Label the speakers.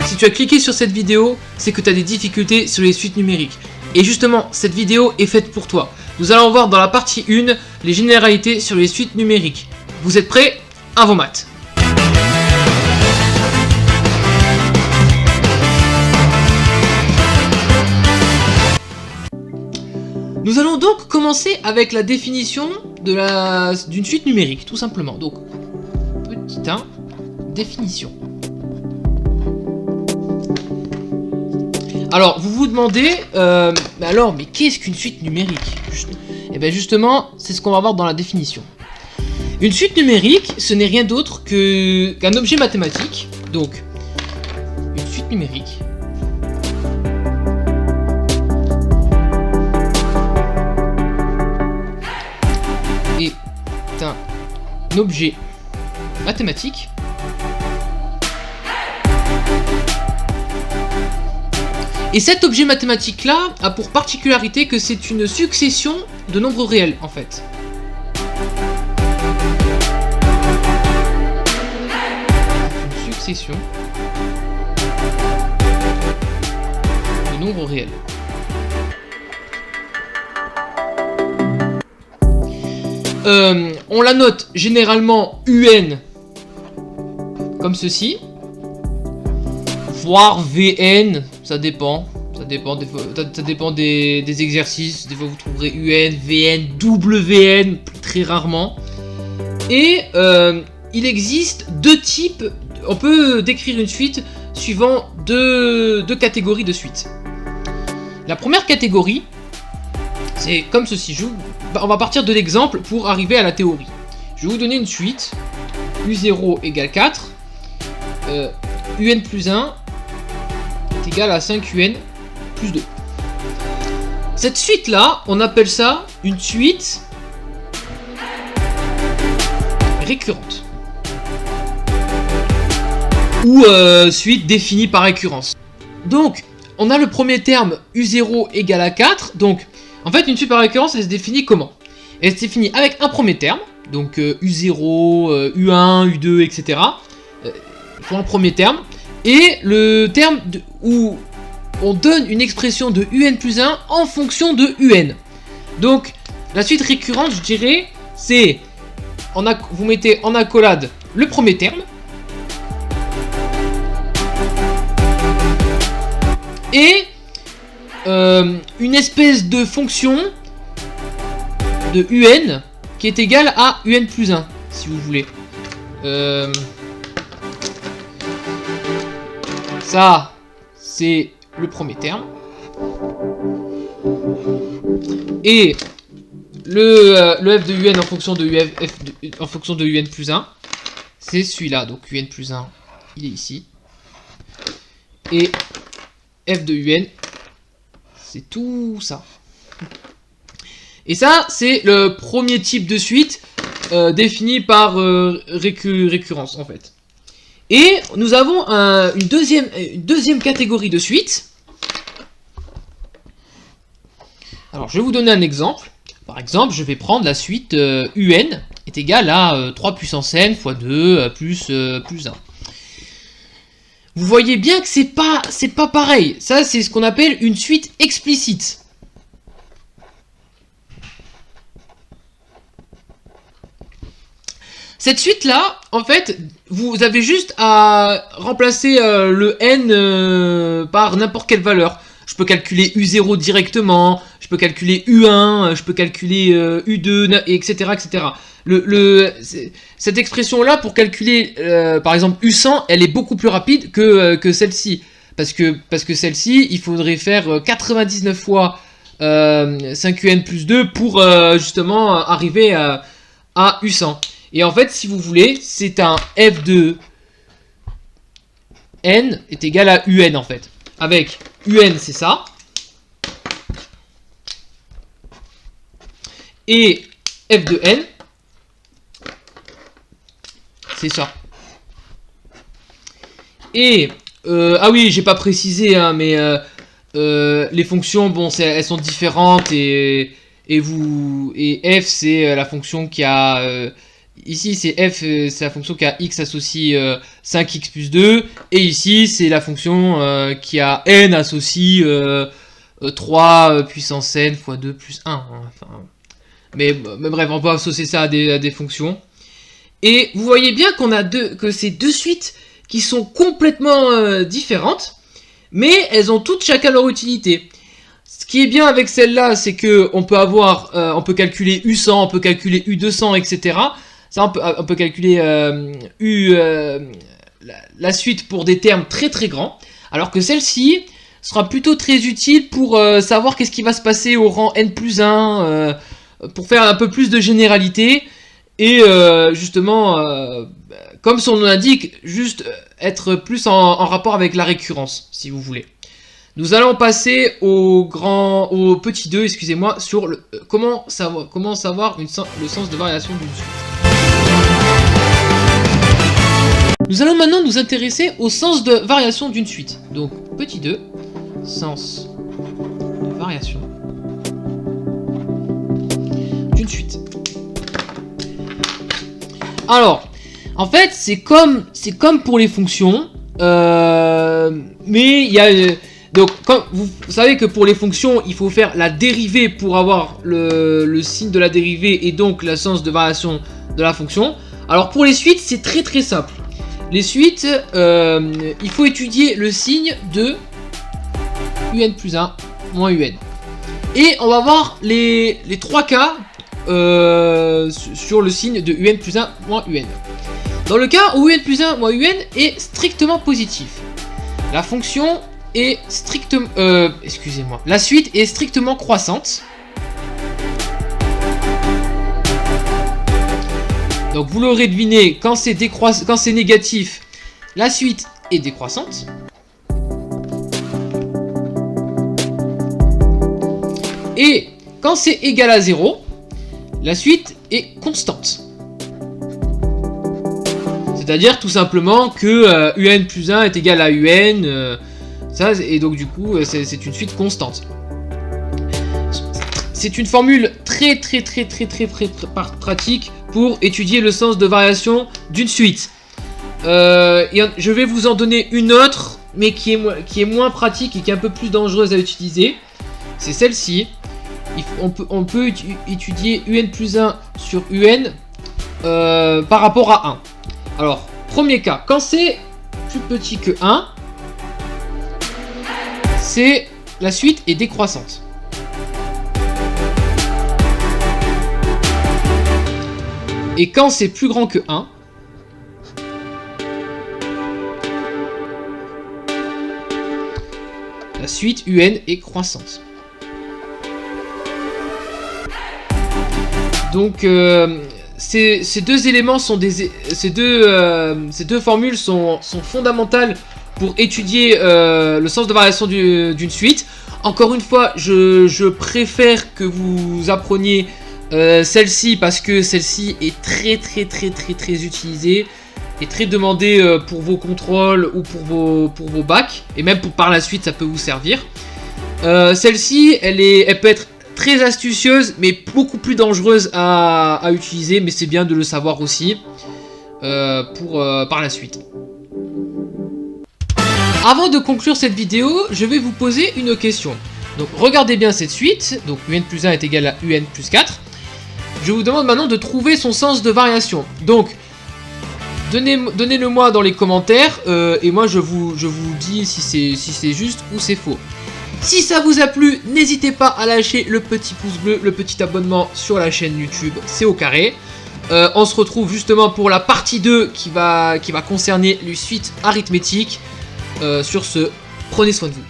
Speaker 1: Si tu as cliqué sur cette vidéo, c'est que tu as des difficultés sur les suites numériques. Et justement, cette vidéo est faite pour toi. Nous allons voir dans la partie 1 les généralités sur les suites numériques. Vous êtes prêts? À vos maths. Nous allons donc commencer avec la définition d'une suite numérique, tout simplement. Donc, petit 1, définition. Alors, vous vous demandez, mais qu'est-ce qu'une suite numérique? Et bien justement, c'est ce qu'on va voir dans la définition. Une suite numérique, ce n'est rien d'autre qu'un objet mathématique. Donc, une suite numérique est un objet mathématique et cet objet mathématique là a pour particularité que c'est une succession de nombres réels en fait. Une succession de nombres réels. On la note généralement UN comme ceci, voire VN, ça dépend des exercices. Des fois vous trouverez UN, VN, WN, très rarement. Et il existe deux types, on peut décrire une suite suivant deux catégories de suites. La première catégorie, c'est comme ceci. On va partir de l'exemple pour arriver à la théorie. Je vais vous donner une suite. U0 égale 4. UN plus 1 est égal à 5UN plus 2. Cette suite-là, on appelle ça une suite récurrente. Ou suite définie par récurrence. Donc, on a le premier terme U0 égale à 4. Donc, en fait, une suite par récurrence, elle se définit comment? Elle se définit avec un premier terme, donc U0, U1, U2, etc. Pour un premier terme. Et le terme où on donne une expression de UN plus 1 en fonction de UN. Donc, la suite récurrente, je dirais, c'est... Vous mettez en accolade le premier terme. Et... une espèce de fonction de UN qui est égale à UN plus 1, si vous voulez. Ça, c'est le premier terme. Et le f de UN en fonction de UN plus 1, c'est celui-là. Donc UN plus 1, il est ici. Et f de UN, c'est tout ça. Et ça, c'est le premier type de suite défini par récurrence, en fait. Et nous avons une deuxième catégorie de suite. Alors, je vais vous donner un exemple. Par exemple, je vais prendre la suite UN est égale à 3 puissance n fois 2 plus 1. Vous voyez bien que c'est pas pareil. Ça, c'est ce qu'on appelle une suite explicite. Cette suite-là, en fait, vous avez juste à remplacer le n par n'importe quelle valeur. Je peux calculer U0 directement, je peux calculer U1, je peux calculer U2, etc. etc. Cette expression-là, pour calculer, par exemple, U100, elle est beaucoup plus rapide que celle-ci. Parce que celle-ci, il faudrait faire 99 fois 5UN plus 2 pour justement arriver à U100. Et en fait, si vous voulez, c'est un f de n est égal à un en fait. Avec un, c'est ça. Et f de n, c'est ça. Et, ah oui, j'ai pas précisé, hein, mais les fonctions, bon, elles sont différentes et f, c'est la fonction qui a... ici c'est f, c'est la fonction qui a x associe 5x plus 2, et ici c'est la fonction qui a n associe 3 puissance n fois 2 plus 1. Hein, enfin, mais bref, on peut associer ça à des fonctions. Et vous voyez bien que c'est deux suites qui sont complètement différentes, mais elles ont toutes chacun leur utilité. Ce qui est bien avec celle-là, c'est que on peut calculer U100, on peut calculer U200, etc. Ça, on peut calculer la suite pour des termes très très grands, alors que celle-ci sera plutôt très utile pour savoir qu'est-ce qui va se passer au rang n plus 1, pour faire un peu plus de généralité, et justement, comme son nom l'indique, juste être plus en rapport avec la récurrence, si vous voulez. Nous allons passer au petit 2, excusez-moi, sur comment savoir le sens de variation d'une suite. Nous allons maintenant nous intéresser au sens de variation d'une suite. Donc, petit 2, sens de variation d'une suite. Alors, en fait, c'est comme pour les fonctions, mais il y a... Donc, comme vous savez que pour les fonctions, il faut faire la dérivée pour avoir le signe de la dérivée et donc le sens de variation de la fonction. Alors, pour les suites, c'est très très simple. Les suites, il faut étudier le signe de un plus 1 moins un. Et on va voir les trois cas sur le signe de un plus 1 moins un. Dans le cas où un plus 1 moins un est strictement positif, la fonction est strictement... la suite est strictement croissante. Donc vous l'aurez deviné, quand c'est négatif, la suite est décroissante. Et quand c'est égal à 0, la suite est constante. C'est-à-dire tout simplement que un plus 1 est égal à un, et donc du coup c'est une suite constante. C'est une formule très pratique pour étudier le sens de variation d'une suite. Je vais vous en donner une autre, mais qui est moins pratique et qui est un peu plus dangereuse à utiliser. C'est celle-ci. On peut étudier un plus 1 sur un par rapport à 1. Alors, premier cas, quand c'est plus petit que 1, la suite est décroissante. Et quand c'est plus grand que 1, la suite un est croissante. Donc ces deux éléments ces deux formules sont fondamentales pour étudier le sens de variation d'une suite. Encore une fois, je préfère que vous appreniez celle-ci parce que celle-ci est très utilisée et très demandée pour vos contrôles ou pour vos bacs, et même par la suite ça peut vous servir. Celle-ci elle peut être très astucieuse mais beaucoup plus dangereuse à utiliser, mais c'est bien de le savoir aussi par la suite. Avant de conclure cette vidéo, je vais vous poser une question. Donc regardez bien cette suite, donc un plus 1 est égal à un plus 4. Je vous demande maintenant de trouver son sens de variation. Donc donnez-le moi dans les commentaires et moi je vous dis si c'est juste ou c'est faux. Si ça vous a plu, n'hésitez pas à lâcher le petit pouce bleu, le petit abonnement sur la chaîne YouTube, c'est au carré. On se retrouve justement pour la partie 2 qui va concerner les suites arithmétiques. Sur ce, prenez soin de vous.